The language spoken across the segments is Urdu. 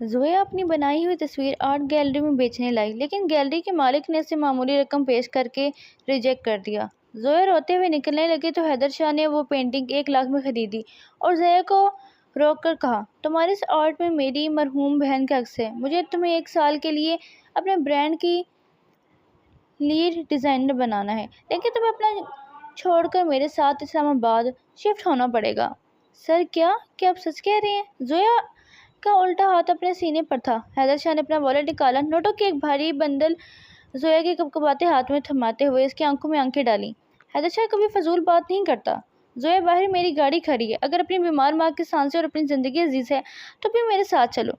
زویا اپنی بنائی ہوئی تصویر آرٹ گیلری میں بیچنے لائی، لیکن گیلری کے مالک نے اسے معمولی رقم پیش کر کے ریجیکٹ کر دیا۔ زویا روتے ہوئے نکلنے لگی تو حیدر شاہ نے وہ پینٹنگ 1 لاکھ میں خریدی اور زویا کو روک کر کہا، تمہاری اس آرٹ میں میری مرحوم بہن کا عکس ہے، مجھے تمہیں 1 سال کے لیے اپنے برانڈ کی لیڈ ڈیزائنر بنانا ہے، لیکن تمہیں اپنا چھوڑ کر میرے ساتھ اسلام آباد شفٹ ہونا پڑے گا۔ سر کیا آپ سچ کہہ رہے ہیں؟ زویا کا الٹا ہاتھ اپنے سینے پر تھا۔ حیدر شاہ نے اپنا والیٹ نکالا، نوٹوں کی ایک بھاری بنڈل زویا کے کپکپاتے ہاتھ میں تھماتے ہوئے اس کی آنکھوں میں آنکھیں ڈالی۔ حیدر شاہ کبھی فضول بات نہیں کرتا۔ زویا باہر میری گاڑی کھڑی ہے، اگر اپنی بیمار ماں کی سانسیں اور اپنی زندگی عزیز ہے تو بھی میرے ساتھ چلو،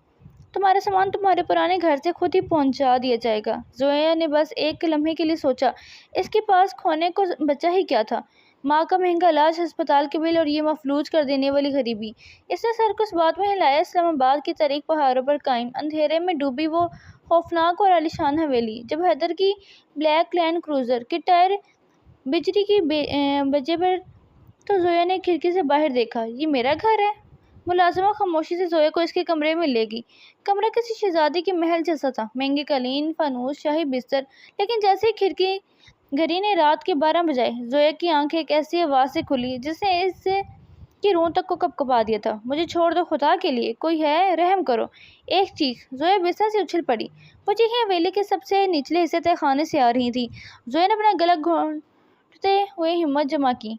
تمہارا سامان تمہارے پرانے گھر سے خود ہی پہنچا دیا جائے گا۔ زویا نے بس ایک لمحے کے لیے سوچا، اس کے پاس کھونے کو بچا ہی کیا تھا؟ ماں کا مہنگا علاج، ہسپتال کے بل اور یہ مفلوج کر دینے والی غریبی۔ اس نے سر کو اس بات میں ہلایا، اسلام آباد کی تاریک پہاڑوں پر قائم، اندھیرے میں ڈوبی وہ خوفناک اور عالیشان حویلی۔ جب حیدر کی بلیک لینڈ کروزر کے ٹائر بجلی کی بجے پر تو زویا نے کھڑکی سے باہر دیکھا۔ یہ میرا گھر ہے؟ ملازمہ خاموشی سے زویا کو اس کے کمرے میں لے گئی۔ کمرہ کسی شہزادی کے محل جیسا تھا، مہنگے قالین، فانوس، شاہی بستر، لیکن جیسے ہی کھڑکی گھڑی نے رات کے 12 بجائے، زویا کی آنکھیں ایک ایسی آواز سے کھلی جس نے اس کی روح تک کو کپکپا دیا تھا۔ مجھے چھوڑ دو، خدا کے لیے کوئی ہے، رحم کرو! ایک چیخ! زویا بستر سے اچھل پڑی۔ وہ چیخیں حویلی کے سب سے نچلے حصے تہہ خانے سے آ رہی تھیں۔ زویا نے اپنا گلا گھونٹتے ہوئے ہمت جمع کی۔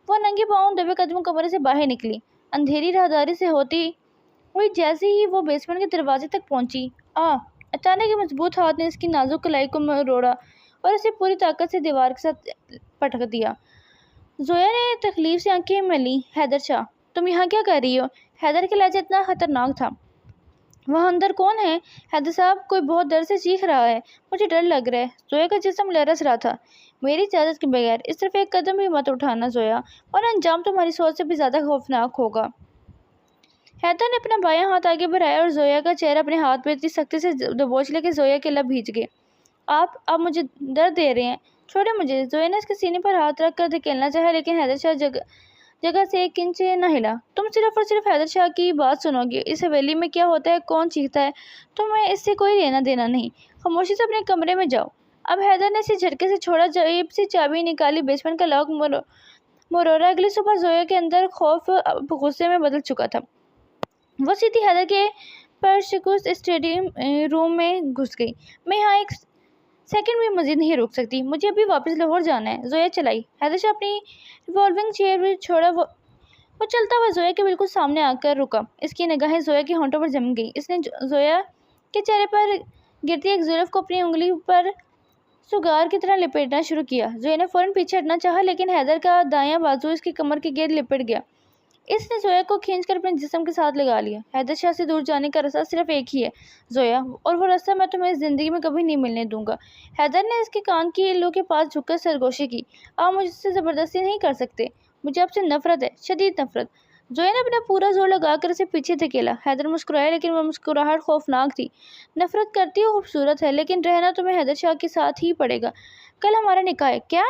وہ ننگے پاؤں دبے قدم کمرے سے باہر نکلی، اندھیری راہداری سے ہوتی ہوئی۔ جیسے ہی وہ بیسمنٹ کے دروازے تک پہنچی، اچانک ایک مضبوط ہاتھ نے اس کی نازک کلائی کو مروڑا اور اسے پوری طاقت سے دیوار کے ساتھ پٹک دیا۔ زویا نے تکلیف سے آنکھیں ملیں۔ حیدر شاہ، تم یہاں کیا کر رہی ہو؟ حیدر کا لہجہ اتنا خطرناک تھا۔ وہاں اندر کون ہے؟ حیدر صاحب، کوئی بہت ڈر سے چیخ رہا ہے، مجھے ڈر لگ رہا ہے۔ زویا کا جسم لرز رہا تھا۔ میری اجازت کے بغیر اس طرف ایک قدم بھی مت اٹھانا زویا، ورنہ انجام تمہاری سوچ سے بھی زیادہ خوفناک ہوگا۔ حیدر نے اپنا بایاں ہاتھ آگے بڑھایا اور زویا کا چہرہ اپنے ہاتھ میں اتنی سختی سے دبوچ لیا کہ زویا کے لب بھیج گئے۔ آپ مجھے درد دے رہے ہیں، چھوڑیں مجھے۔ زویا نے اس کے سینے پر ہاتھ رکھ کر دھکیلنا چاہا، لیکن حیدر شاہ جگہ سے 1 انچ نہ ہلا۔ تم صرف اور صرف حیدر شاہ کی بات سنو گے، اس حویلی میں کیا ہوتا ہے، کون چیختا ہے، تمہیں اس سے کوئی لینا دینا نہیں۔ خاموشی سے اپنے کمرے میں جاؤ۔ اب حیدر نے اسے جھٹکے سے چھوڑا، جیب سے چابی نکالی، بیسمنٹ کا لاک مروڑا۔ اگلی صبح زویا کے اندر خوف اب غصے میں بدل چکا تھا۔ وہ سیدھی حیدر کے پرشکست اسٹڈی روم میں گھس گئی۔ میں یہاں 1 سیکنڈ بھی مزید نہیں رک سکتی، مجھے ابھی واپس لاہور جانا ہے۔ زویا چلائی۔ حیدر شاہ اپنی ریوالونگ چیئر بھی چھوڑا۔ وہ چلتا ہوا زویا کے بالکل سامنے آ کر رکا۔ اس کی نگاہیں زویا کے ہونٹوں پر جم گئی۔ اس نے زویا کے چہرے پر گرتی ایک زلف کو اپنی انگلی پر سگار کی طرح لپیٹنا شروع کیا۔ زویا نے فوراً پیچھے ہٹنا چاہا، لیکن حیدر کا دایاں بازو اس کی کمر کے گرد لپٹ گیا۔ اس نے زویا کو کھینچ کر اپنے جسم کے ساتھ لگا لیا۔ حیدر شاہ سے دور جانے کا راستہ صرف ایک ہی ہے زویا، اور وہ راستہ میں تمہیں اس زندگی میں کبھی نہیں ملنے دوں گا۔ حیدر نے اس کے کان کی لو کے پاس جھک کر سرگوشی کی۔ آپ مجھ سے زبردستی نہیں کر سکتے، مجھے آپ سے نفرت ہے، شدید نفرت۔ زویا نے اپنا پورا زور لگا کر اسے پیچھے دھکیلا۔ حیدر مسکرایا، لیکن وہ مسکراہٹ خوفناک تھی۔ نفرت کرتی ہو، خوبصورت ہے، لیکن رہنا تمہیں حیدر شاہ کے ساتھ ہی پڑے گا۔ کل ہمارا نکاح ہے۔ کیا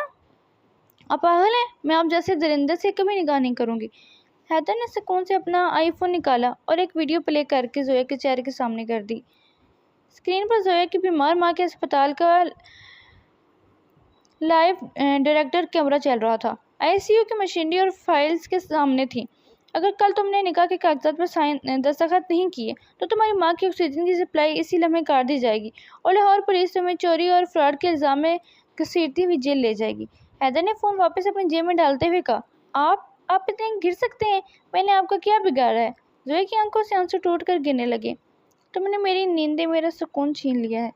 آپ پاگل ہیں؟ میں آپ جیسے درندے سے کبھی نکاح نہیں کروں گی۔ حیدر نے سکون سے اپنا آئی فون نکالا اور ایک ویڈیو پلے کر کے زویا کے چہرے کے سامنے کر دی۔ اسکرین پر زویا کی بیمار ماں کے ہسپتال کا لائیو ڈائریکٹر کیمرہ چل رہا تھا۔ آئی سی یو کی مشینری اور فائلز کے سامنے تھی۔ اگر کل تم نے نکاح کے کاغذات پر دستخط نہیں کیے تو تمہاری ماں کی آکسیجن کی سپلائی اسی لمحے کاٹ دی جائے گی اور لاہور پولیس تمہیں چوری اور فراڈ کے الزام میں گھسیٹتی ہوئی جیل لے جائے گی۔ حیدر نے فون واپس اپنی جیب میں ڈالتے ہوئے کہا، آپ اتنے گر سکتے ہیں؟ میں نے آپ کا کیا بگاڑا ہے؟ زویا کی آنکھوں سے آنسو ٹوٹ کر گرنے لگے۔ تم نے میری نیندیں، میرا سکون چھین لیا ہے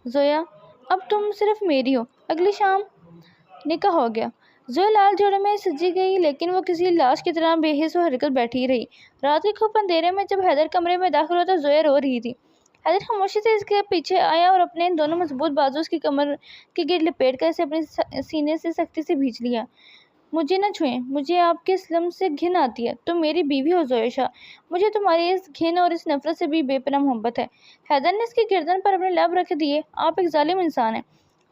زویا، اب تم صرف میری ہو۔ اگلی شام نکاح ہو گیا۔ زویا لال جوڑے میں سجی گئی، لیکن وہ کسی لاش کی طرح بے حس و حرکت بیٹھی رہی۔ رات کے خوب اندھیرے میں جب حیدر کمرے میں داخل ہوا تو زویا رو رہی تھی۔ حیدر خاموشی سے اس کے پیچھے آیا اور اپنے دونوں مضبوط بازو اس کی کمر کے گرد لپیٹ کر اسے اپنے سینے سے سختی سے بھینچ لیا۔ مجھے نہ چھوئیں، مجھے آپ کے اس لمس سے گھن آتی ہے۔ تم میری بیوی ہو زویا شاہ، مجھے تمہاری اس گھن اور اس نفرت سے بھی بے پناہ محبت ہے۔ حیدر نے اس کی گردن پر اپنے لب رکھ دیے۔ آپ ایک ظالم انسان ہیں۔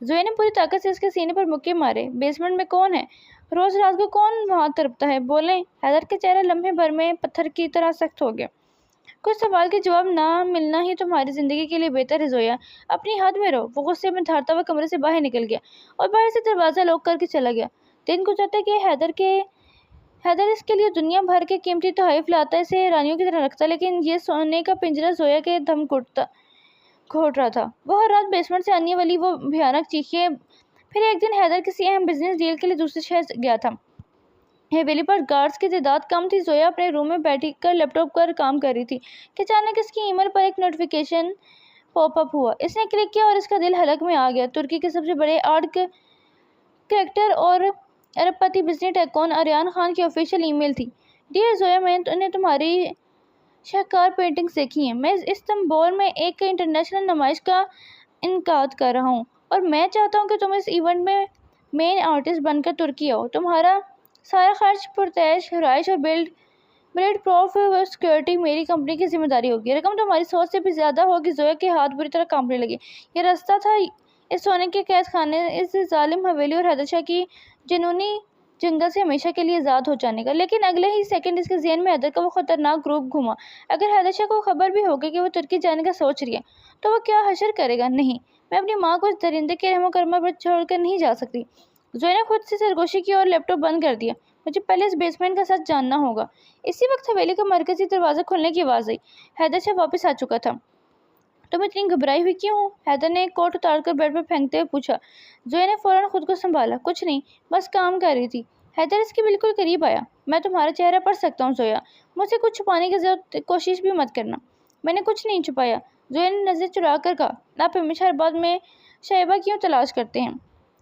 زویا نے پوری طاقت سے اس کے سینے پر مکے مارے۔ بیسمنٹ میں کون ہے؟ روز رات کو کون وہاں تڑپتا ہے؟ بولیں۔ حیدر کا چہرہ لمحے بھر میں پتھر کی طرح سخت ہو گیا۔ کچھ سوال کے جواب نہ ملنا ہی تمہاری زندگی کے لیے بہتر ہے زویا، اپنی حد میں رہو۔ وہ غصے میں دھاڑتا ہوا کمرے سے باہر نکل گیا اور باہر سے دروازہ لاک کر کے چلا گیا۔ دن گزرتا کہ حیدر اس کے لیے دنیا بھر کے قیمتی تحائف لاتا، اسے رانیوں کی طرح رکھتا، لیکن یہ سونے کا پنجرہ زویا کے دم گھوٹ رہا تھا۔ وہ ہر رات بیسمنٹ سے آنے والی وہ بھیانک چیخیں۔ پھر ایک دن حیدر کسی اہم بزنس ڈیل کے لیے دوسرے شہر گیا تھا۔ حویلی پر گارڈز کی تعداد کم تھی۔ زویا اپنے روم میں بیٹھ کر لیپ ٹاپ پر کام کر رہی تھی کہ اچانک اس کی ای میل پر ایک نوٹیفیکیشن پاپ اپ ہوا۔ اس نے کلک کیا اور اس کا دل حلق میں آ گیا۔ ترکی کے سب سے بڑے آرٹ کریکٹر اور ارب پتی بزنس ٹائکون آریان خان کی آفیشیل ای میل تھی۔ ڈیئر زویا، میں نے تمہاری شاہکار پینٹنگز دیکھی ہیں۔ میں استنبول میں ایک انٹرنیشنل نمائش کا انعقاد کر رہا ہوں اور میں چاہتا ہوں کہ تم اس ایونٹ میں مین آرٹسٹ بن کر ترکی آؤ۔ تمہارا سارا خرچ، پرتعیش، رہائش اور بلڈ پروف سیکورٹی میری کمپنی کی ذمہ داری ہوگی۔ رقم تمہاری سوچ سے بھی زیادہ ہوگی۔ زویا کے ہاتھ بری طرح کانپنے لگے۔ یہ راستہ تھا اس سونے کے قید خانے، اس ظالم حویلی اور حیدر شاہ کی جنونی جنگل سے ہمیشہ کے لیے آزاد ہو جانے کا۔ لیکن اگلے ہی سیکنڈ اس کے ذہن میں حیدر کا وہ خطرناک روپ گھوما۔ اگر حیدر شاہ کو خبر بھی ہوگی کہ وہ ترکی جانے کا سوچ رہی ہے تو وہ کیا حشر کرے گا؟ نہیں، میں اپنی ماں کو اس درندے کے رحم و کرم پر چھوڑ کر نہیں جا سکتی۔ زویا نے خود سے سرگوشی کی اور لیپ ٹاپ بند کر دیا۔ مجھے پہلے اس بیسمنٹ کا سچ جاننا ہوگا۔ اسی وقت حویلی کا مرکزی دروازہ کھلنے کی آواز آئی۔ حیدر شاہ واپس آ چکا تھا۔ تم اتنی گھبرائی ہوئی کیوں ہو؟ حیدر نے ایک کوٹ اتار کر بیڈ پر پھینکتے ہوئے پوچھا۔ زویا نے فوراً خود کو سنبھالا۔ کچھ نہیں، بس کام کر رہی تھی۔ حیدر اس کے بالکل قریب آیا۔ میں تمہارا چہرہ پڑھ سکتا ہوں زویا، مجھ سے کچھ چھپانے کی کوشش بھی مت کرنا۔ میں نے کچھ نہیں چھپایا، زویا نے نظر چرا کر کہا۔ آپ ہمیشہ ہر بات میں شائبہ کیوں تلاش کرتے ہیں؟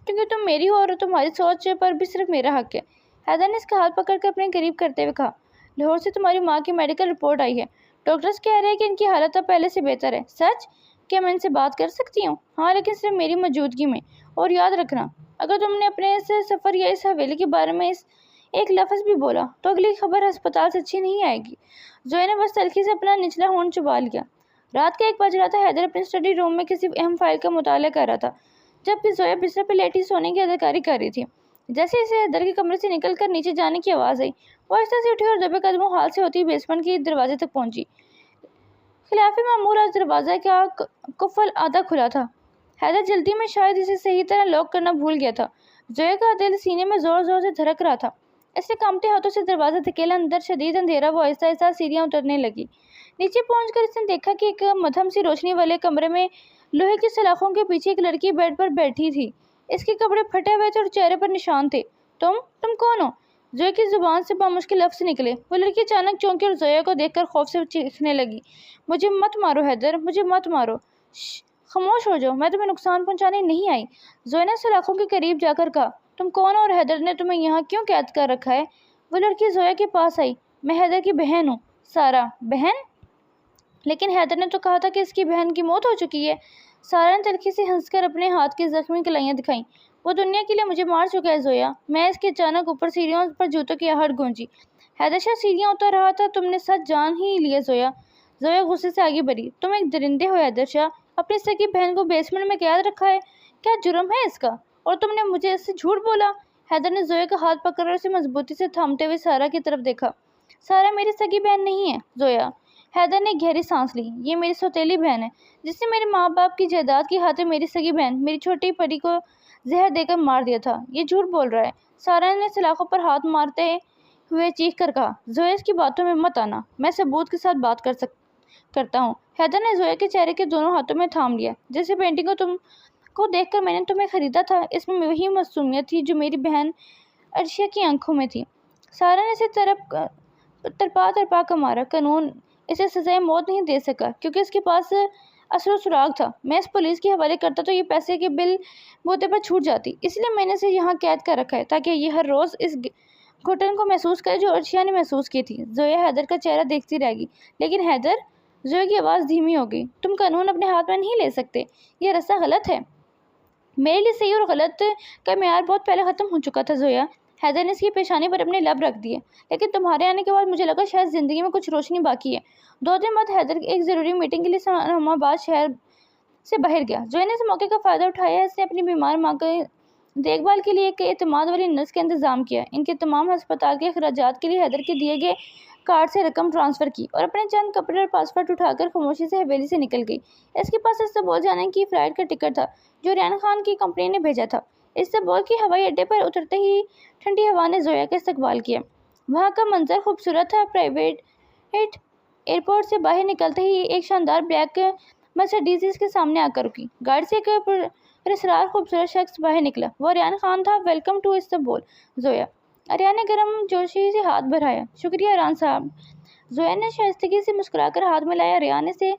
کیونکہ تم میری ہو اور تمہاری سوچ پر بھی صرف میرا حق ہے۔ حیدر نے اس کا ہاتھ پکڑ کر اپنے قریب کرتے ہوئے کہا۔ لاہور سے تمہاری ماں کی میڈیکل رپورٹ آئی ہے۔ ڈاکٹرز کہہ رہے ہیں کہ ان کی حالت اب پہلے سے بہتر ہے۔ سچ؟ کیا میں ان سے بات کر سکتی ہوں؟ ہاں، لیکن صرف میری موجودگی میں۔ اور یاد رکھنا، اگر تم نے اپنے اس سفر یا اس حویلی کے بارے میں ایک لفظ بھی بولا تو اگلی خبر ہسپتال سے اچھی نہیں آئے گی۔ زویا نے بس تلخی سے اپنا نچلا ہونٹ چبا لیا۔ رات کا 1 بج رہا تھا۔ حیدر اپنے اسٹڈی روم میں کسی اہم فائل کا مطالعہ کر رہا تھا، جبکہ زویا بستر پہ لیٹی سونے کی اداکاری کر رہی تھی۔ جیسے اسے حیدر کے کمرے سے نکل کر نیچے جانے کی آواز آئی، وہ آہستہ سے اٹھی اور دبے قدموں ہال سے ہوتی بیسمنٹ کے دروازے تک پہنچی۔ خلاف معمول آج دروازہ کا قفل آدھا کھلا تھا۔ حیدر جلدی میں شاید اسے صحیح طرح لاک کرنا بھول گیا تھا۔ زویا کا دل سینے میں زور زور سے دھڑک رہا تھا۔ اس نے کانپتے ہاتھوں سے دروازہ دھکیلا۔ اندر شدید اندھیرا، وہ آہستہ آہستہ سیڑھیاں اترنے لگی۔ نیچے پہنچ کر اس نے دیکھا کہ ایک مدھم سی روشنی والے کمرے میں لوہے کی سلاخوں کے پیچھے ایک لڑکی بیڈ پر بیٹھی تھی۔ اس کے کپڑے پھٹے ہوئے تھے اور چہرے پر نشان تھے۔ تم کون ہو؟ زویا کی زبان سے بامشکل لفظ نکلے۔ وہ لڑکی اچانک چونکی اور زویا کو دیکھ کر خوف سے چیخنے لگی۔ مجھے مت مارو حیدر، مجھے مت مارو۔ خاموش ہو جاؤ، میں تمہیں نقصان پہنچانے نہیں آئی۔ زویا نے سلاخوں کے قریب جا کر کہا۔ تم کون ہو اور حیدر نے تمہیں یہاں کیوں قید کر رکھا ہے؟ وہ لڑکی زویا کے پاس آئی۔ میں حیدر کی بہن ہوں۔ سارا؟ بہن؟ لیکن حیدر نے تو کہا تھا کہ اس کی بہن کی موت ہو چکی ہے۔ سارا نے تلخی سے ہنس کر اپنے ہاتھ کی زخمی کلائیاں دکھائیں۔ وہ دنیا کے لیے مجھے مار چکا ہے زویا۔ میں اس کے اچانک اوپر سیڑھیوں پر جوتوں کی آہٹ گونجی۔ حیدر شاہ سیڑھیاں اتر رہا تھا۔ تم نے سچ جان ہی لیا زویا۔ زویا غصے سے آگے بڑھی۔ تم ایک درندے ہو حیدر شاہ۔ اپنی سکی بہن کو بیسمنٹ میں قید رکھا ہے۔ کیا جرم ہے اس کا؟ اور تم نے مجھے اس سے جھوٹ بولا۔ حیدر نے زویا کا ہاتھ پکڑ کر اسے مضبوطی سے تھامتے ہوئے سارا کی طرف دیکھا۔ سارا میری سکی بہن نہیں ہے زویا۔ حیدر نے گہری سانس لی۔ یہ میری سوتیلی بہن ہے، جس نے میرے ماں باپ کی جائیداد کی خاطر میری سگی بہن، میری چھوٹی پری کو زہر دے کر مار دیا تھا۔ یہ جھوٹ بول رہا ہے۔ سارا نے سلاخوں پر ہاتھ مارتے ہوئے چیخ کر کہا۔ زویا، اس کی باتوں میں مت آنا، میں ثبوت کے ساتھ بات کرتا ہوں۔ حیدر نے زویا کے چہرے کے دونوں ہاتھوں میں تھام لیا۔ جیسے پینٹنگ کو دیکھ کر میں نے تمہیں خریدا تھا، اس میں وہی معصومیت تھی جو میری بہن ارشیا کی آنکھوں میں تھی۔ سارا نے اسے تڑپا کر مارا۔ قانون اسے سزائے موت نہیں دے سکا کیونکہ اس کے پاس اثر و سراغ تھا۔ میں اس پولیس کے حوالے کرتا تو یہ پیسے کے بل بوتے پر چھوٹ جاتی۔ اس لیے میں نے اسے یہاں قید کر رکھا ہے تاکہ یہ ہر روز اس گھٹن کو محسوس کرے جو ارشیا نے محسوس کی تھی۔ زویا حیدر کا چہرہ دیکھتی رہ گئی۔ لیکن حیدر، زویا کی آواز دھیمی ہو گئی، تم قانون اپنے ہاتھ میں نہیں لے سکتے۔ یہ راستہ غلط ہے۔ میرے لیے صحیح اور غلط کا معیار بہت پہلے ختم ہو چکا تھا زویا۔ حیدر نے اس کی پیشانی پر اپنے لب رکھ دیے۔ لیکن تمہارے آنے کے بعد مجھے لگا شاید زندگی میں کچھ روشنی باقی ہے۔ 2 دن بعد حیدر ایک ضروری میٹنگ کے لیے اسلام آباد شہر سے باہر گیا۔ زویا نے اس موقع کا فائدہ اٹھایا۔ اس نے اپنی بیمار ماں کی دیکھ بھال کے لیے ایک اعتماد والی نرس کا انتظام کیا۔ ان کے تمام ہسپتال کے اخراجات کے لیے حیدر کے دیے گئے کارڈ سے رقم ٹرانسفر کی اور اپنے چند کپڑے اور پاسپورٹ اٹھا کر خاموشی سے حویلی سے نکل گئی۔ اس کے پاس استنبول جانے کی فلائٹ کا ٹکٹ تھا جو ریان خان کی کمپنی نے بھیجا تھا۔ استنبول کے ہوائی اڈے پر اترتے ہی ٹھنڈی ہوا نے زویا کا استقبال کیا۔ وہاں کا منظر خوبصورت تھا۔ پرائیویٹ ایئرپورٹ سے باہر نکلتے ہی ایک شاندار بلیک مرسیڈیز اس کے سامنے آ کر رکی۔ گاڑی سے ایک پراسرار خوبصورت شخص باہر نکلا۔ وہ ریان خان تھا۔ Welcome to Istanbul Zoya. Rayan نے گرم جوشی سے ہاتھ بڑھایا۔ شکریہ ریان صاحب۔ زویا نے شائستگی سے مسکرا کر ہاتھ ملایا۔ ریان اسے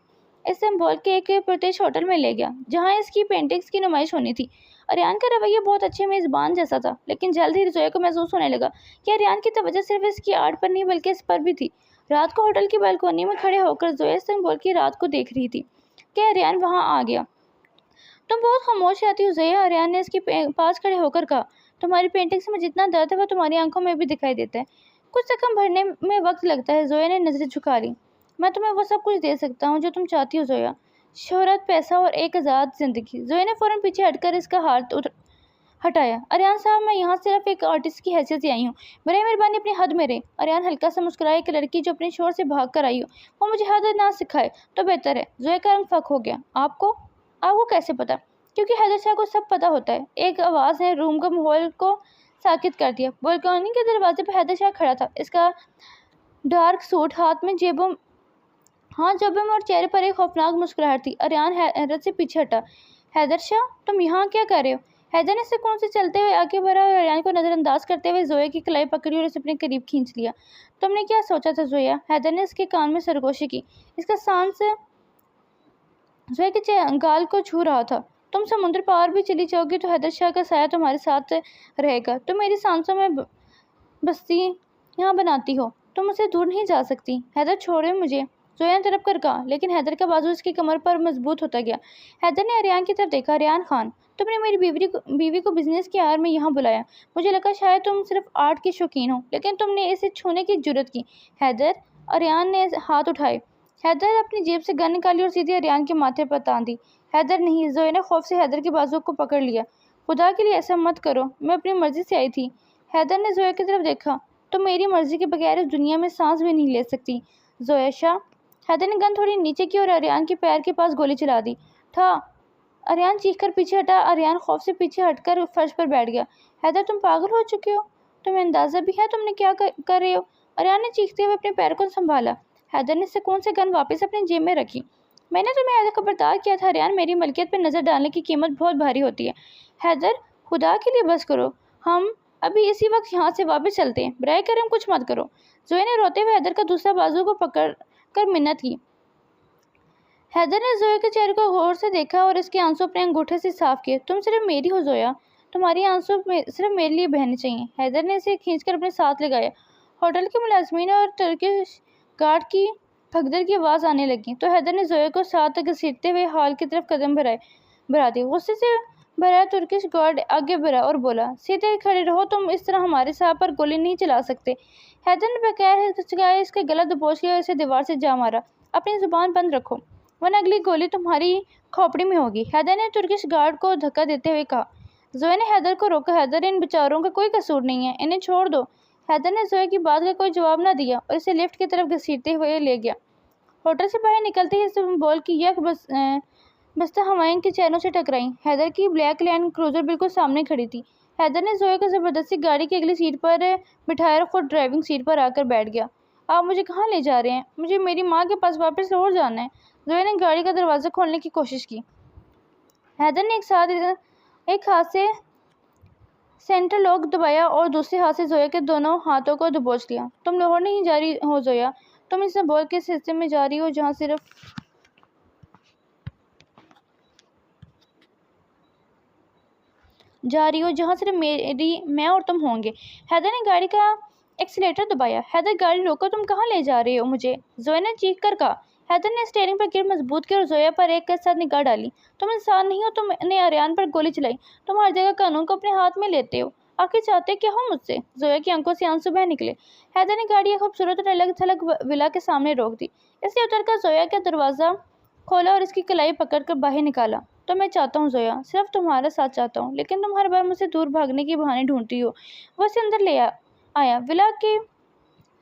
استنبول کے ایک پرتش ہوٹل میں لے گیا جہاں اس کی پینٹنگز کی نمائش ہونی تھی۔ ریان کا رویہ بہت اچھے میزبان جیسا تھا، لیکن جلد ہی زویا کو محسوس ہونے لگا کہ ریان کی توجہ صرف اس کی آرٹ پر نہیں بلکہ اس پر بھی تھی۔ رات کو ہوٹل کی بالکونی میں کھڑے ہو کر زویا استنبول کی رات کو دیکھ رہی تھی کہ ریان وہاں آ گیا۔ تم بہت خاموش رہتی ہو زویا، ریان نے اس کے پاس کھڑے ہو کر کہا۔ تمہاری پینٹنگز میں جتنا درد ہے وہ تمہاری آنکھوں میں بھی دکھائی دیتا ہے۔ کچھ زخم بھرنے میں وقت لگتا ہے۔ زویا نے نظریں جھکا لی۔ میں تمہیں وہ سب کچھ دے سکتا ہوں جو تم چاہتی ہو زویا، شہرت، پیسہ اور ایک آزاد زندگی۔ زویا نے فوراً پیچھے ہٹ کر اس کا ہاتھ ہٹایا۔ ریان صاحب، میں یہاں صرف ایک آرٹسٹ کی حیثیت سے آئی ہوں، برائے مہربانی اپنی حد میں رہیں۔ ریان ہلکا سا مسکرایا۔ ایک لڑکی جو اپنے شوہر سے بھاگ کر آئی ہو وہ مجھے حد نہ سکھائے تو بہتر ہے۔ زویا کا رنگ فک ہو گیا۔ آپ کو کیسے پتا؟ کیونکہ حیدر شاہ کو سب پتا ہوتا ہے۔ ایک آواز نے روم کا ماحول کو ساکت کر دیا۔ بالکونی کے دروازے پر حیدر شاہ کھڑا تھا، اس کا ڈارک سوٹ، ہاتھ جیبوں میں اور چہرے پر ایک خوفناک مسکراہٹ تھی۔ ریان حیرت سے پیچھے ہٹا۔ حیدر شاہ، تم یہاں کیا کر رہے ہو؟ حیدر نے سکون سے چلتے ہوئے آگے بڑھا اور ریان کو نظر انداز کرتے ہوئے زویا کی کلائی پکڑی اور اسے اپنے قریب کھینچ لیا۔ تم نے کیا سوچا تھا زویا؟ حیدر نے اس کے کان میں سرگوشی کی۔ اس کا سانس زویا کے گال کو چھو رہا تھا۔ تم سمندر پار بھی چلی جاؤ گی تو حیدر شاہ کا سایہ تمہارے ساتھ رہے گا۔ تم میری سانسوں میں بستی یہاں بناتی ہو، تم اسے دور نہیں جا سکتی۔ حیدر چھوڑے مجھے، زویا نے تڑپ کر کہا، لیکن حیدر کا بازو اس کی کمر پر مضبوط ہوتا گیا۔ حیدر نے ریان کی طرف دیکھا۔ ریان خان، تم نے میری بیوی کو بزنس کی آڑ میں یہاں بلایا۔ مجھے لگا شاید تم صرف آرٹ کی شوقین ہو، لیکن تم نے اسے چھونے کی جرات کی۔ حیدر، ریان نے ہاتھ اٹھائے۔ حیدر اپنی جیب سے گن نکالی اور سیدھے ریان کے ماتھے پر تان دی۔ حیدر نہیں، زویا نے خوف سے حیدر کے بازو کو پکڑ لیا۔ خدا کے لیے ایسا مت کرو، میں اپنی مرضی سے آئی تھی۔ حیدر نے زویا کی طرف دیکھا۔ تم میری مرضی کے بغیر اس دنیا میں سانس بھی نہیں لے سکتی زویا شاہ۔ حیدر نے گن تھوڑی نیچے کی اور ریان کے پیر کے پاس گولی چلا دی۔ تھا ریان چیخ کر پیچھے ہٹا۔ ریان خوف سے پیچھے ہٹ کر فرش پر بیٹھ گیا۔ حیدر، تم پاگل ہو چکے ہو؟ تمہیں اندازہ بھی ہے تم نے کیا کر رہے ہو؟ ریان نے چیختے ہوئے اپنے پیر کو سنبھالا۔ حیدر نے سکون سے گن واپس اپنی جیب میں رکھی۔ میں نے تمہیں خبردار کیا تھا ریان، میری ملکیت پر نظر ڈالنے کی قیمت بہت بھاری ہوتی ہے۔ حیدر، خدا کے لیے بس کرو، ہم ابھی اسی وقت یہاں سے واپس چلتے ہیں، برائے کرم کچھ مت کرو۔ زویا نے روتے ہوئے حیدر کا دوسرا بازو کو پکڑ کر منت کی۔ حیدر نے زویا کے چہرے کو غور سے دیکھا اور اس کے آنسو اپنے انگوٹھے سے صاف کیے۔ تم صرف میری ہو زویا، تمہاری آنسو صرف میرے لیے بہنے چاہیے۔ حیدر نے اسے کھینچ کر اپنے ساتھ لگایا۔ ہوٹل کے ملازمین اور ٹرکش گارڈ کی بھگدڑ کی آواز آنے لگی تو حیدر نے زویا کو ساتھ گھسیٹتے ہوئے ہال کی طرف قدم بڑھا دیے۔ غصے سے بھرا ٹرکش گارڈ آگے بڑھا اور بولا، سیدھے کھڑے رہو، تم اس طرح ہمارے صاحب پر گولی نہیں چلا سکتے۔ حیدر نے بغیر ہچکچائے اس کا گلا دبوچ لیا اور اسے دیوار سے جا مارا۔ اپنی زبان بند رکھو ورنہ اگلی گولی تمہاری کھوپڑی میں ہوگی، حیدر نے ٹرکش گارڈ کو دھکا دیتے ہوئے کہا۔ زویا نے حیدر کو روکا۔ حیدر، ان بیچاروں کا کوئی قصور نہیں ہے، انہیں چھوڑ دو۔ حیدر نے زویا کی بات کا کوئی جواب نہ دیا اور اسے لفٹ کی طرف گھسیٹتے ہوئے لے گیا۔ ہوٹل سے باہر نکلتے ہی استنبول کی یک بستہ ہوائیں کے چہروں سے ٹکرائیں۔ حیدر کی بلیک لینڈ کروزر بالکل سامنے کھڑی تھی۔ حیدر نے زویا کو زبردستی گاڑی کی اگلی سیٹ پر بٹھایا اور خود ڈرائیونگ سیٹ پر آ کر بیٹھ گیا۔ آپ مجھے کہاں لے جا رہے ہیں؟ مجھے میری ماں کے پاس واپس لاہور جانا ہے۔ زویا نے گاڑی کا دروازہ کھولنے کی کوشش کی۔ حیدر نے ایک ہاتھ سے سینٹر لاک دبایا اور دوسرے ہاتھ سے زویا کے دونوں ہاتھوں کو دبوچ لیا۔ تم لاہور نہیں جا رہی ہو زویا، تم استنبول کے اس حصے میں جا رہی ہو جہاں صرف میں اور تم ہوں گے۔ حیدر نے گاڑی کا ایکسیلیٹر دبایا۔ حیدر، گاڑی روکو، تم کہاں لے جا رہے ہو مجھے؟ زویا نے چیخ کر کہا۔ حیدر نے اسٹیئرنگ پر گرپ مضبوط کی اور زویا پر ایک کے ساتھ نگاہ ڈالی۔ تم انسان نہیں ہو، تم نے ریان پر گولی چلائی، تم ہر جگہ قانون کو اپنے ہاتھ میں لیتے ہو۔ آخر چاہتے کیا ہو مجھ سے؟ زویا کی آنکھوں سے آنسو بہہ نکلے۔ حیدر نے گاڑی ایک خوبصورت اور الگ تھلگ ولا کے سامنے روک دی۔ اس نے اتر کر زویا کا دروازہ کھولا اور اس کی کلائی پکڑ کر باہر نکالا۔ تو میں چاہتا ہوں زویا، صرف تمہارا ساتھ چاہتا ہوں، لیکن تم ہر بار مجھ سے دور بھاگنے کے بہانے ڈھونڈتی ہو۔ وہ اسے اندر لے آیا۔ ولا کے